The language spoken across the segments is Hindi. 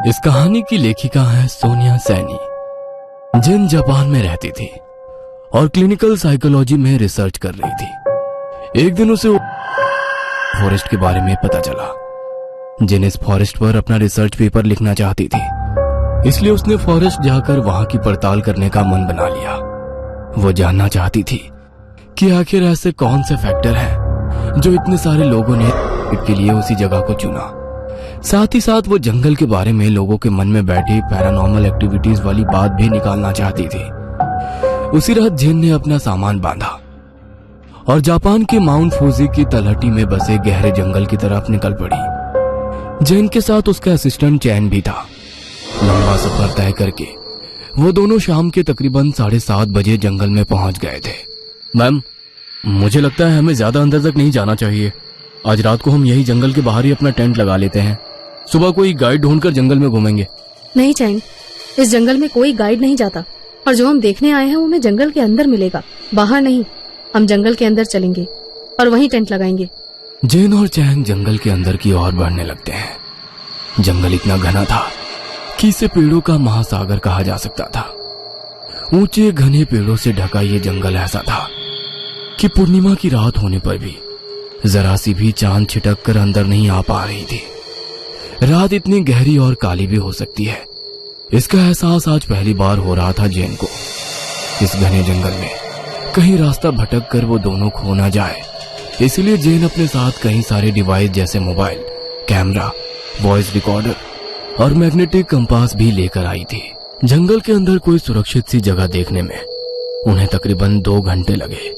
इस कहानी की लेखिका है सोनिया सैनी, जिन जापान में रहती थी और क्लिनिकल साइकोलॉजी में रिसर्च कर रही थी। एक दिन उसे फॉरेस्ट के बारे में पता चला, जिन इस फॉरेस्ट पर अपना रिसर्च पेपर लिखना चाहती थी। इसलिए उसने फॉरेस्ट जाकर वहां की पड़ताल करने का मन बना लिया। वो जानना चाहती थी कि आखिर ऐसे कौन से फैक्टर हैं जो इतने सारे लोगों ने के लिए उसी जगह को चुना। साथ ही साथ वो जंगल के बारे में लोगों के मन में बैठी पैरानॉर्मल एक्टिविटीज वाली बात भी निकालना चाहती थी। उसी रात जिन ने अपना सामान बांधा और जापान के माउंट फूजी की तलहटी में बसे गहरे जंगल की तरफ निकल पड़ी। जिन के साथ उसका असिस्टेंट चैन भी था। लंबा सफर तय करके वो दोनों शाम के तकरीबन 7:30 बजे जंगल में पहुंच गए थे। मैम, मुझे लगता है हमें ज्यादा अंदर तक नहीं जाना चाहिए। आज रात को हम यही जंगल के बाहर ही अपना टेंट लगा लेते हैं। सुबह कोई गाइड ढूंढकर जंगल में घूमेंगे। नहीं चैंग, इस जंगल में कोई गाइड नहीं जाता और जो हम देखने आए हैं वो हमें जंगल के अंदर मिलेगा, बाहर नहीं। हम जंगल के अंदर चलेंगे और वहीं टेंट लगाएंगे। जिन और चैंग जंगल के अंदर की ओर बढ़ने लगते हैं। जंगल इतना घना था कि इसे पेड़ों का महासागर कहा जा सकता था। ऊंचे घने पेड़ों से ढका ये जंगल ऐसा था कि पूर्णिमा की रात होने पर भी जरा सी भी चांद छिटक कर अंदर नहीं आ पा रही थी। रात इतनी गहरी और काली भी हो सकती है, इसका एहसास आज पहली बार हो रहा था जैन को। इस घने जंगल में कहीं रास्ता भटक कर वो दोनों खो ना जाए, इसलिए जैन अपने साथ कई सारे डिवाइस जैसे मोबाइल, कैमरा, वॉइस रिकॉर्डर और मैग्नेटिक कंपास भी लेकर आई थी। जंगल के अंदर कोई सुरक्षित सी जगह देखने में उन्हें तकरीबन 2 घंटे लगे।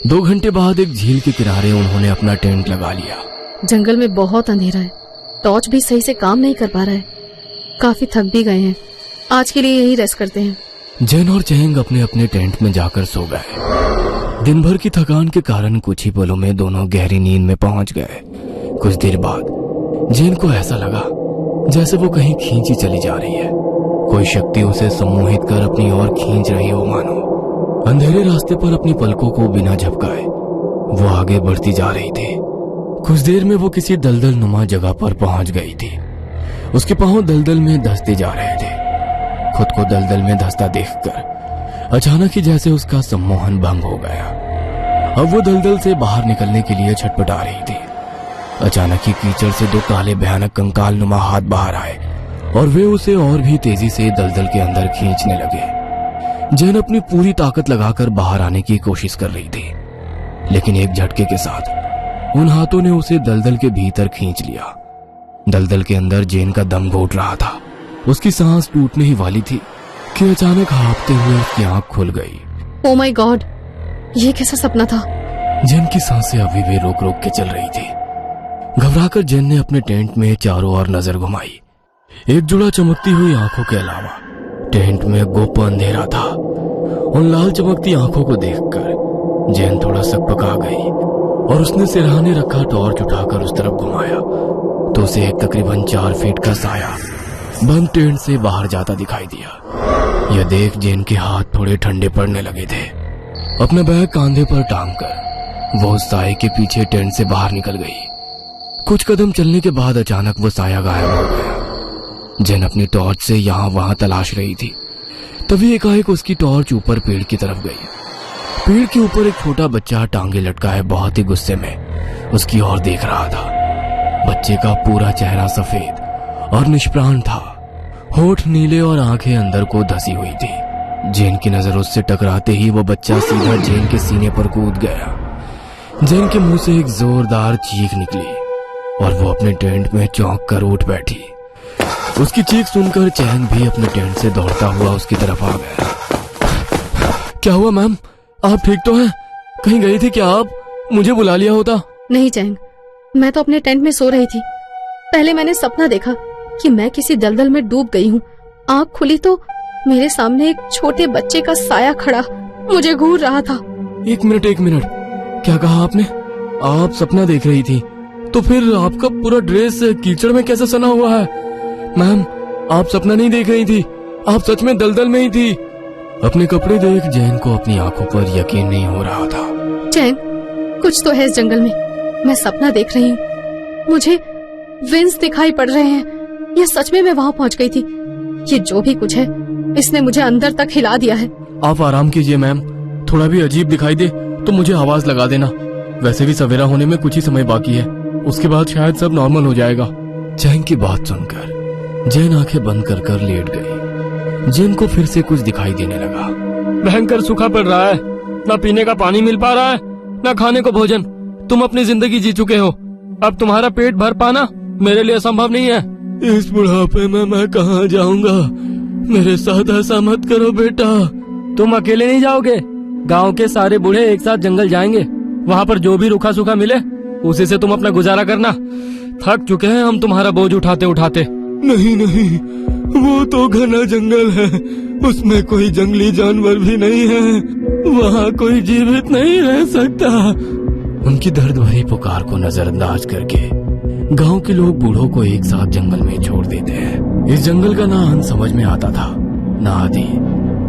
2 घंटे बाद एक झील के किनारे उन्होंने अपना टेंट लगा लिया। जंगल में बहुत अंधेरा है, टॉर्च भी सही से काम नहीं कर पा रहा है। काफी थक भी गए हैं, आज के लिए यही रेस्ट करते हैं। जैन और चैंग अपने अपने टेंट में जाकर सो गए। दिन भर की थकान के कारण कुछ ही पलों में दोनों गहरी नींद में पहुंच गए। कुछ देर बाद जैन को ऐसा लगा जैसे वो कहीं खींची चली जा रही है। कोई शक्ति उसे सम्मोहित कर अपनी ओर खींच रही हो मानो। अंधेरे रास्ते पर अपनी पलकों को बिना झपकाए वो आगे बढ़ती जा रही थी। कुछ देर में वो किसी दलदल नुमा जगह पर पहुंच गई थी। उसके पांव दलदल में धंसते जा रहे थे। खुद को दलदल में धंसता देखकर अचानक ही जैसे उसका सम्मोहन भंग हो गया। अब वो दलदल से बाहर निकलने के लिए छटपटा रही थी। अचानक ही कीचड़ से 2 काले भयानक कंकाल नुमा हाथ बाहर आए और वे उसे और भी तेजी से दलदल के अंदर खींचने लगे। जैन अपनी पूरी ताकत लगाकर बाहर आने की कोशिश कर रही थी, लेकिन एक झटके के साथ उन हाथों ने उसे दलदल के भीतर खींच लिया। दलदल के अंदर जैन का दम घोट रहा था। उसकी सांस टूटने ही वाली थी कि अचानक हाँफते हुए उसकी आंख खुल गई। ओ माय गॉड, ये कैसा सपना था? जैन की सांसें अभी भी रोक रोक के चल रही थी। घबराकर जैन ने अपने टेंट में चारों ओर नजर घुमाई। एक जुड़ा चमकती हुई आंखों के अलावा टेंट में गुप्त अंधेरा था। उन लाल चमकती आंखों को देखकर जैन थोड़ा सकपका गई और उसने सिरहाने रखा टॉर्च उठाकर उस तरफ घुमाया तो उसे एक तकरीबन 4 फीट का साया बंद टेंट से बाहर जाता दिखाई दिया। यह देख जैन के हाथ थोड़े ठंडे पड़ने लगे थे। अपना बैग कांधे पर टांगकर वो उस साये के पीछे टेंट से बाहर निकल गई। कुछ कदम चलने के बाद अचानक वो साया गायब हो गया। जैन अपनी टॉर्च से यहाँ वहां तलाश रही थी। तभी एकाएक उसकी टॉर्च ऊपर पेड़ की तरफ गई। पेड़ के ऊपर एक छोटा बच्चा टांगे लटकाए बहुत ही गुस्से में उसकी ओर देख रहा था। बच्चे का पूरा चेहरा सफेद और निष्प्राण था। होठ नीले और आंखें अंदर को धसी हुई थी। जैन की नजर उससे टकराते ही वो बच्चा सीधा जैन के सीने पर कूद गया। जैन के मुंह से एक जोरदार चीख निकली और वो अपने टेंट में चौंक कर उठ बैठी। उसकी चीख सुनकर चैंग भी अपने टेंट से दौड़ता हुआ उसकी तरफ आ गया। क्या हुआ मैम, आप ठीक तो हैं? कहीं गई थी क्या आप? मुझे बुला लिया होता। नहीं चैंग, मैं तो अपने टेंट में सो रही थी। पहले मैंने सपना देखा कि मैं किसी दलदल में डूब गई हूँ। आँख खुली तो मेरे सामने एक छोटे बच्चे का साया खड़ा मुझे घूर रहा था। एक मिनट, क्या कहा आपने? आप सपना देख रही थी तो फिर आपका पूरा ड्रेस कीचड़ में कैसे सना हुआ है? मैम, आप सपना नहीं देख रही थी, आप सच में दलदल में ही थी। अपने कपड़े देख जैन को अपनी आंखों पर यकीन नहीं हो रहा था। चैंग, कुछ तो है इस जंगल में। मैं सपना देख रही हूँ, मुझे विंग्स दिखाई पड़ रहे हैं। या सच में मैं वहां पहुंच गई थी? ये जो भी कुछ है, इसने मुझे अंदर तक हिला दिया है। आप आराम कीजिए मैम, थोड़ा भी अजीब दिखाई दे तो मुझे आवाज लगा देना। वैसे भी सवेरा होने में कुछ ही समय बाकी है, उसके बाद शायद सब नॉर्मल हो जाएगा। चैंग की बात सुनकर जैन आंखें बंद कर कर लेट गई। जैन को फिर से कुछ दिखाई देने लगा। भयंकर सूखा पड़ रहा है, ना पीने का पानी मिल पा रहा है, ना खाने को भोजन। तुम अपनी जिंदगी जी चुके हो, अब तुम्हारा पेट भर पाना मेरे लिए संभव नहीं है। इस बुढ़ापे में मैं कहाँ जाऊंगा? मेरे साथ ऐसा मत करो बेटा। तुम अकेले नहीं जाओगे, गांव के सारे बूढ़े एक साथ जंगल जाएंगे। वहाँ पर जो भी रूखा सूखा मिले उसी से तुम अपना गुजारा करना। थक चुके हैं हम तुम्हारा बोझ उठाते उठाते। नहीं नहीं, वो तो घना जंगल है, उसमें कोई जंगली जानवर भी नहीं है, वहाँ कोई जीवित नहीं रह सकता। उनकी दर्द भरी पुकार को नजरअंदाज करके गांव के लोग बूढ़ों को एक साथ जंगल में छोड़ देते हैं। इस जंगल का ना अंत समझ में आता था ना आदि।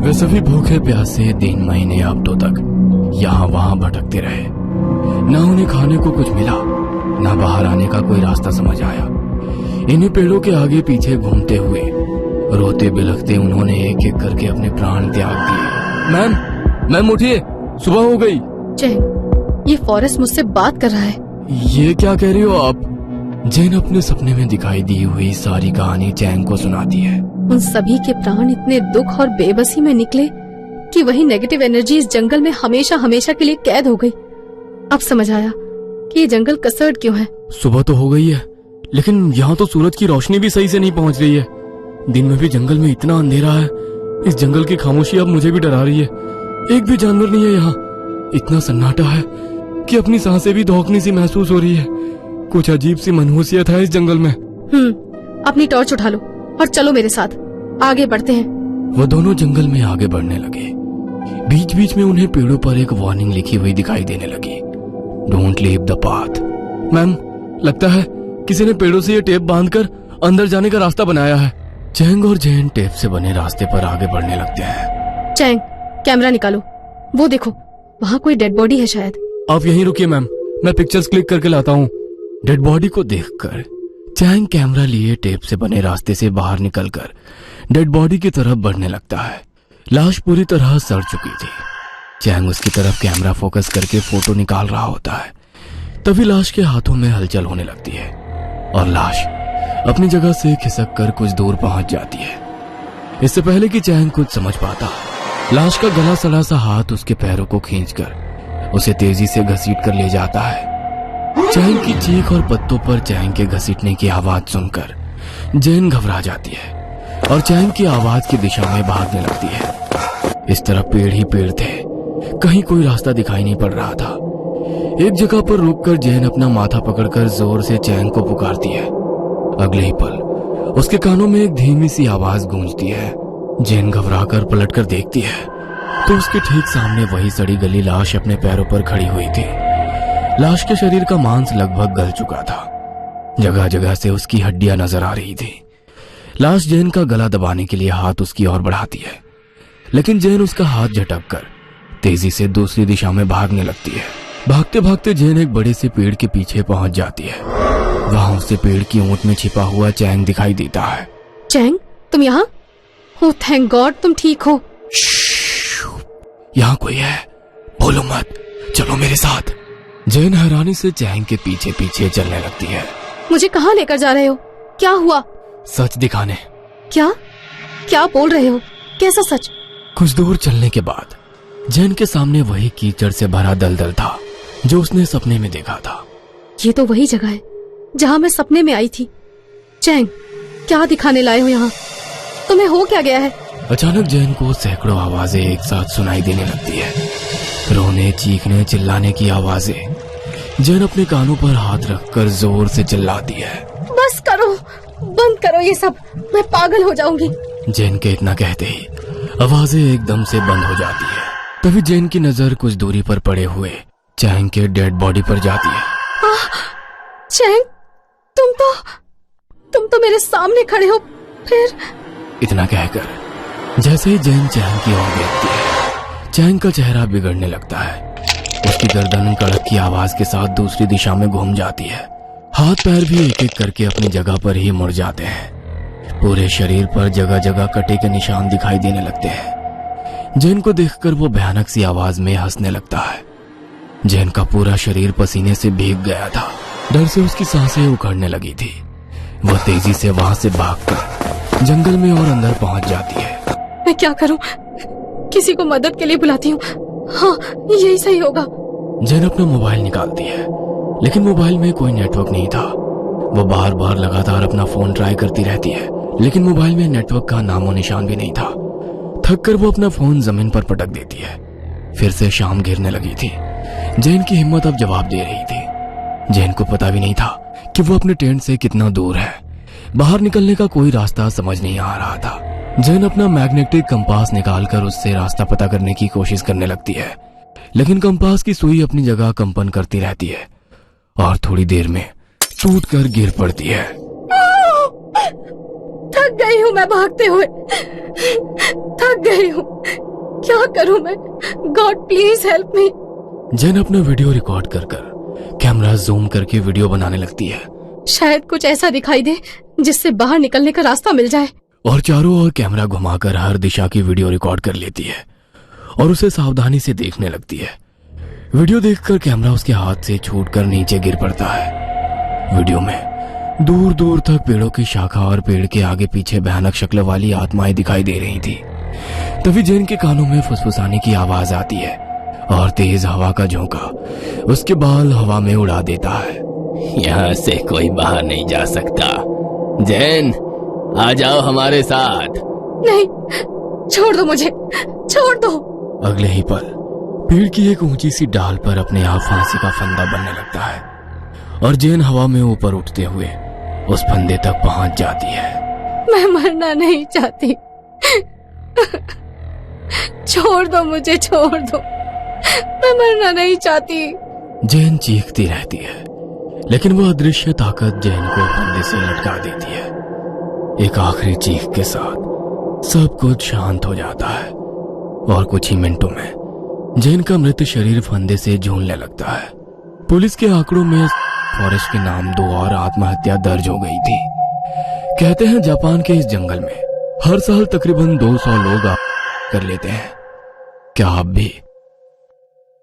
वे सभी भूखे प्यासे दिन महीने हफ्तों तक यहाँ वहाँ भटकते रहे। ना उन्हें खाने को कुछ मिला, ना बाहर आने का कोई रास्ता समझ आया। इन्हीं पेड़ों के आगे पीछे घूमते हुए रोते बिलखते उन्होंने एक एक करके अपने प्राण त्याग दिए। मैम उठिए, सुबह हो गई। चैंग, ये फॉरेस्ट मुझसे बात कर रहा है। ये क्या कह रही हो आप? जैन अपने सपने में दिखाई दी हुई सारी कहानी चैंग को सुनाती है। उन सभी के प्राण इतने दुख और बेबसी में निकले कि वही नेगेटिव एनर्जी इस जंगल में हमेशा हमेशा के लिए कैद हो गई। अब समझ आया कि ये जंगल कसर्ड क्यों है। सुबह तो हो गई है, लेकिन यहाँ तो सूरज की रोशनी भी सही से नहीं पहुँच रही है। दिन में भी जंगल में इतना अंधेरा है, इस जंगल की खामोशी अब मुझे भी डरा रही है। एक भी जानवर नहीं है यहाँ, इतना सन्नाटा है कि अपनी सांसें भी धौंकनी सी महसूस हो रही है। कुछ अजीब सी मनहूसियत है इस जंगल में। अपनी टॉर्च उठा लो और चलो मेरे साथ, आगे बढ़ते हैं। वो दोनों जंगल में आगे बढ़ने लगे। बीच बीच में उन्हें पेड़ों पर एक वार्निंग लिखी हुई दिखाई देने लगी, don't leave the path. Ma'am, लगता है किसी ने पेड़ों से ये टेप बांधकर अंदर जाने का रास्ता बनाया है। चैंग और जैन टेप से बने रास्ते पर आगे बढ़ने लगते हैं। चैंग, कैमरा निकालो, वो देखो वहाँ कोई डेड बॉडी है शायद। आप यहीं रुकिए मैम, मैं पिक्चर्स क्लिक करके लाता हूँ। डेड बॉडी को देखकर चैंग कैमरा लिए टेप से बने रास्ते से बाहर निकलकर डेड बॉडी की तरफ बढ़ने लगता है। लाश पूरी तरह सड़ चुकी थी। चैंग उसकी तरफ कैमरा फोकस करके फोटो निकाल रहा होता है, तभी लाश के हाथों में हलचल होने लगती है और लाश अपनी जगह से खिसक कर कुछ दूर पहुंच जाती है। इससे पहले कि चैंग कुछ समझ पाता, लाश का गला सड़ा सा हाथ उसके पैरों को खींचकर उसे तेजी से घसीट कर ले जाता है। चैंग की चीख और पत्तों पर चैंग के घसीटने की आवाज सुनकर जैन घबरा जाती है और चैंग की आवाज की दिशा में भागने लगती है। इस तरफ पेड़ ही पेड़ थे, कहीं कोई रास्ता दिखाई नहीं पड़ रहा था। एक जगह पर रुककर जैन अपना माथा पकड़कर जोर से चैंग को पुकारती है। अगले ही पल उसके कानों में एक धीमी सी आवाज गूंजती है। जैन घबराकर पलटकर देखती है तो उसके ठीक सामने वही सड़ी गली लाश अपने पैरों पर खड़ी हुई थी। लाश के शरीर का मांस लगभग गल चुका था, जगह जगह से उसकी हड्डियां नजर आ रही थी। लाश जैन का गला दबाने के लिए हाथ उसकी ओर बढ़ाती है, लेकिन जैन उसका हाथ झटककर तेजी से दूसरी दिशा में भागने लगती है। भागते भागते जैन एक बड़े से पेड़ के पीछे पहुंच जाती है। वहां उसे पेड़ की ऊंट में छिपा हुआ चैंग दिखाई देता है। चैंग, तुम यहाँ? ओह थैंक गॉड, तुम ठीक हो। यहाँ कोई है, बोलो मत, चलो मेरे साथ। जैन हैरानी से चैंग के पीछे पीछे चलने लगती है। मुझे कहाँ लेकर जा रहे हो? क्या हुआ? सच दिखाने। क्या क्या बोल रहे हो? कैसा सच? कुछ दूर चलने के बाद जैन के सामने वही कीचड़ से भरा दलदल था जो उसने सपने में देखा था। ये तो वही जगह है जहाँ मैं सपने में आई थी। चैंग, क्या दिखाने लाए हो यहाँ? तुम्हें हो क्या गया है? अचानक जैन को सैकड़ों आवाजें एक साथ सुनाई देने लगती है। रोने, चीखने, चिल्लाने की आवाजें। जैन अपने कानों पर हाथ रखकर जोर से चिल्लाती है। बस करो, बंद करो ये सब, मैं पागल हो जाऊंगी। जैन के इतना कहते ही आवाजें एकदम से बंद हो जाती है। तभी जैन की नजर कुछ दूरी पर पड़े हुए चैंग के डेड बॉडी पर जाती है। चैंग, तुम तो मेरे सामने खड़े हो। फिर इतना कहकर जैसे ही जैन चैंग की ओर देखती है, चैंग का चेहरा बिगड़ने लगता है। उसकी गर्दन कड़क की आवाज के साथ दूसरी दिशा में घूम जाती है। हाथ पैर भी एक एक करके अपनी जगह पर ही मुड़ जाते हैं। पूरे शरीर पर जगह जगह कटे के निशान दिखाई देने लगते हैं। जैन को देखकर वो भयानक सी आवाज में हंसने लगता है। जैन का पूरा शरीर पसीने से भीग गया था। डर से उसकी सांसें उखड़ने लगी थी। वह तेजी से वहां से भागकर जंगल में और अंदर पहुंच जाती है। मैं क्या करूं? किसी को मदद के लिए बुलाती हूँ। हाँ, यही सही होगा। जैन अपना मोबाइल निकालती है, लेकिन मोबाइल में कोई नेटवर्क नहीं था। वो बार बार लगातार अपना फोन ट्राई करती रहती है, लेकिन मोबाइल में नेटवर्क का नामो निशान भी नहीं था। थक कर वो अपना फोन जमीन पर पटक देती है। फिर से शाम घिरने लगी थी। जैन की हिम्मत अब जवाब दे रही थी। जैन को पता भी नहीं था कि वो अपने टेंट से कितना दूर है। बाहर निकलने का कोई रास्ता समझ नहीं आ रहा था। जैन अपना मैग्नेटिक कंपास निकालकर उससे रास्ता पता करने की कोशिश करने लगती है, लेकिन कंपास की सुई अपनी जगह कंपन करती रहती है और थोड़ी देर में टूट कर गिर पड़ती है। थक गई हूँ मैं भागते हुए। थक गई हूँ। क्या करूँ मैं? God please help me. Jain अपना वीडियो रिकॉर्ड कर कैमरा जूम करके वीडियो बनाने लगती है। शायद कुछ ऐसा दिखाई दे जिससे बाहर निकलने का रास्ता मिल जाए। और चारों ओर कैमरा घुमाकर हर दिशा की वीडियो रिकॉर्ड कर लेती है और उसे सावधानी से देखने लगती है। वीडियो देखकर कैमरा उसके हाथ से छूटकर नीचे गिर पड़ता है। वीडियो में दूर दूर तक पेड़ों की शाखा और पेड़ के आगे पीछे भयानक शक्ल वाली आत्माएं दिखाई दे रही थी। तभी जैन के कानों में फुसफुसाने की आवाज आती है और तेज हवा का झोंका उसके बाल हवा में उड़ा देता है। यहाँ से कोई बाहर नहीं जा सकता। जैन, आ जाओ हमारे साथ। नहीं, छोड़ दो मुझे, छोड़ दो। अगले ही पल पेड़ की एक ऊंची सी डाल पर अपने आप फांसी का फंदा बनने लगता है और जैन हवा में ऊपर उठते हुए उस फंदे तक पहुंच जाती है। मैं मरना नहीं चाहती। छोड़ दो मुझे, छोड़ दो। मैं मरना नहीं चाहती। जैन चीखती रहती है, लेकिन वो अदृश्य ताकत जैन को फंदे से लटका देती है। एक आखिरी चीख के साथ सब कुछ शांत हो जाता है और कुछ ही मिनटों में जैन का मृत शरीर फंदे से झूलने लगता है। पुलिस के आंकड़ों में फॉरेस्ट के नाम 2 और आत्महत्या दर्ज हो गई थी। कहते हैं जापान के इस जंगल में हर साल तकरीबन 200 लोग कर लेते हैं। क्या आप भी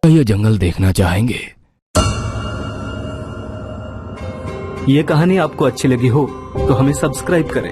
यह जंगल देखना चाहेंगे? ये कहानी आपको अच्छी लगी हो तो हमें सब्सक्राइब करें